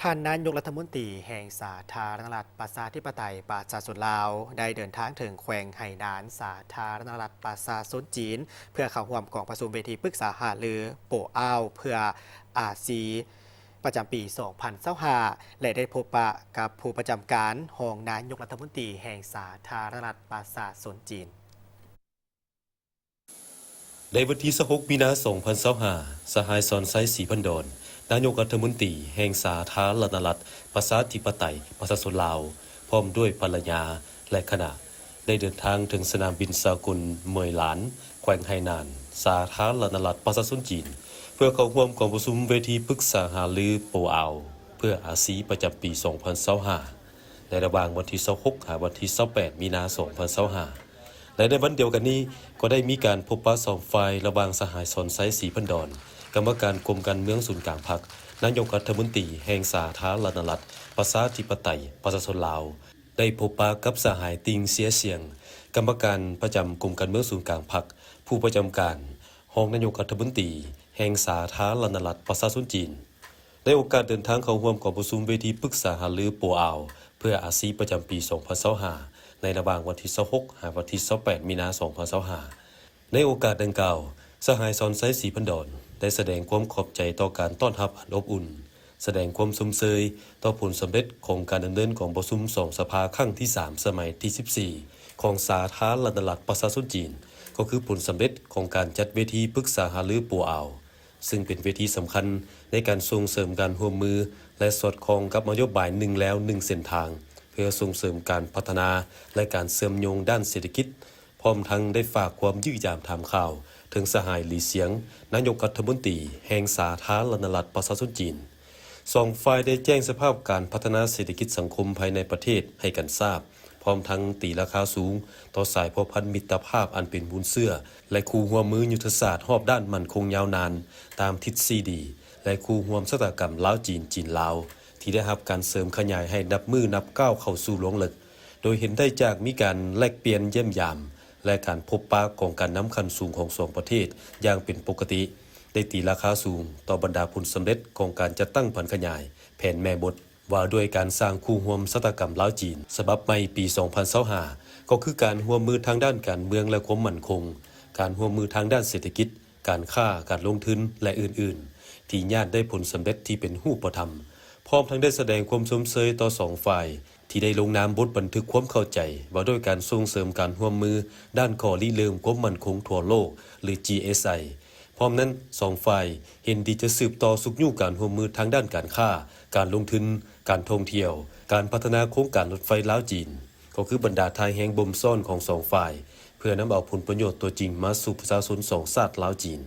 ท่านนายกรัฐมนตรีแห่งสาธารณรัฐประชาธิปไตยประชาชนลาวได้เดินทางถึงแขวงไหหนานสาธารณรัฐประชาชนจีนเพื่อเข้าร่วมกองประชุมเวทีปรึกษาหารือโปอ้าวเพื่ออาซีประจำปี 2025 และได้พบปะกับผู้ประจำการรองนายกรัฐมนตรีแห่งสาธารณรัฐประชาชนจีนในวันที่26 มีนาคม 2025 สหายสอนไซศรีพันดอนนายกรัฐมนตรีแห่งสาธารณรัฐประชาธิปไตยประชาชนลาวพร้อมด้วยภรรยาและคณะได้เดินทางถึงสนามบินสากลเมยหลานแขวงไหหนานสาธารณรัฐประชาชนจีนเพื่อเข้าร่วมกองประชุมเวทีปรึกษาหารือโปอ่าวเพื่ออาซีประจำปี 2025 ในระหว่างวันที่26 หาวันที่28 มีนาคม 2025 และในวันเดียวกันนี้ก็ได้มีการพบปะสองฝ่ายระหว่างสหายสอนไซศรีพันดอนกรรมการกรมการเมืองศูนย์กลางพรรคนายกรัฐมนตรีแห่งสาธารณรัฐประชาธิปไตยประชาชนลาวได้พบปะกับสหายติงเสียเสียงกรรมการประจำกรมการเมืองศูนย์กลางพรรคผู้ประจำการรองนายกรัฐมนตรีแห่งสาธารณรัฐประชาชนจีนในโอกาสเดินทางเข้าร่วมกองประชุมเวทีปรึกษาหารือโปอ่าวเพื่ออาซีประจำปี 2025 ในระหว่างวันที่26 หาวันที่28 มีนาคม 2025 ในโอกาสดังกล่าวสหายสอนไซศรีพันดอนได้แสดงความขอบใจต่อการต้อนรับอันอบอุ่นแสดงความสมเชยต่อผลสำเร็จของการดำเนินของประชุม2 สภาครั้งที่ 3 สมัยที่ 14 ของสาธารณรัฐประชาชนจีนก็คือผลสำเร็จของการจัดเวทีปรึกษาหารือโปอ่าวซึ่งเป็นเวทีสำคัญในการส่งเสริมการร่วมมือและสอดคล้องกับนโยบาย1แล้ว1เส้นทางเพื่อส่งเสริมการพัฒนาและการเสริมโยงด้านเศรษฐกิจพร้อมทั้งได้ฝากความยื้อยามถามข่าวถึงสหายหลีเสียงนายกรัฐมนตรีแห่งสาธารณรัฐประชาชนจีนสองฝ่ายได้แจ้งสภาพการพัฒนาเศรษฐกิจสังคมภายในประเทศให้กันทราบพร้อมทั้งตีราคาสูงต่อสายพัวพันมิตรภาพอันเป็นบุญเสื้อและคู่ร่วมมือยุทธศาสตร์รอบด้านมั่นคงยาวนานตามทิศซีดีและคู่ร่วมชะตากรรมลาวจีนจีนลาวที่ได้รับการเสริมขยายให้นับมือนับก้าวเข้าสู่หลวงหลักโดยเห็นได้จากมีการแลกเปลี่ยนเยี่ยมยามและการพบปะของการนำคันสูงของสองประเทศอย่างเป็นปกติได้ตีราคาสูงต่อบรรดาผลสำเร็จของการจัดตั้งผันขยายแผนแม่บทว่าด้วยการสร้างคู่ร่วมชะตากรรมลาวจีนฉบับใหม่ปี 2025 ก็คือการร่วมมือทางด้านการเมืองและความมั่นคงการร่วมมือทางด้านเศรษฐกิจการค้าการลงทุนและอื่นๆที่ญาติได้ผลสำเร็จที่เป็นรูปธรรมพร้อมทั้งได้แสดงความสมเชยต่อสองฝ่ายที่ได้ลงนามบทบันทึกความเข้าใจว่าด้วยการส่งเสริมการร่วมมือด้านข้อริเริ่มความมั่นคงทั่วโลกหรือ GSI พร้อมนั้นสองฝ่ายเห็นดีจะสืบต่อสุขยู่การร่วมมือทางด้านการค้าการลงทุนการท่องเที่ยวการพัฒนาโครงการรถไฟลาวจีนก็คือบรรดาทายแห่งบ่มซ่อนของสองฝ่ายเพื่อนำเอาผลประโยชน์ตัวจริงมาสู่ประชาชนสองชาติลาวจีน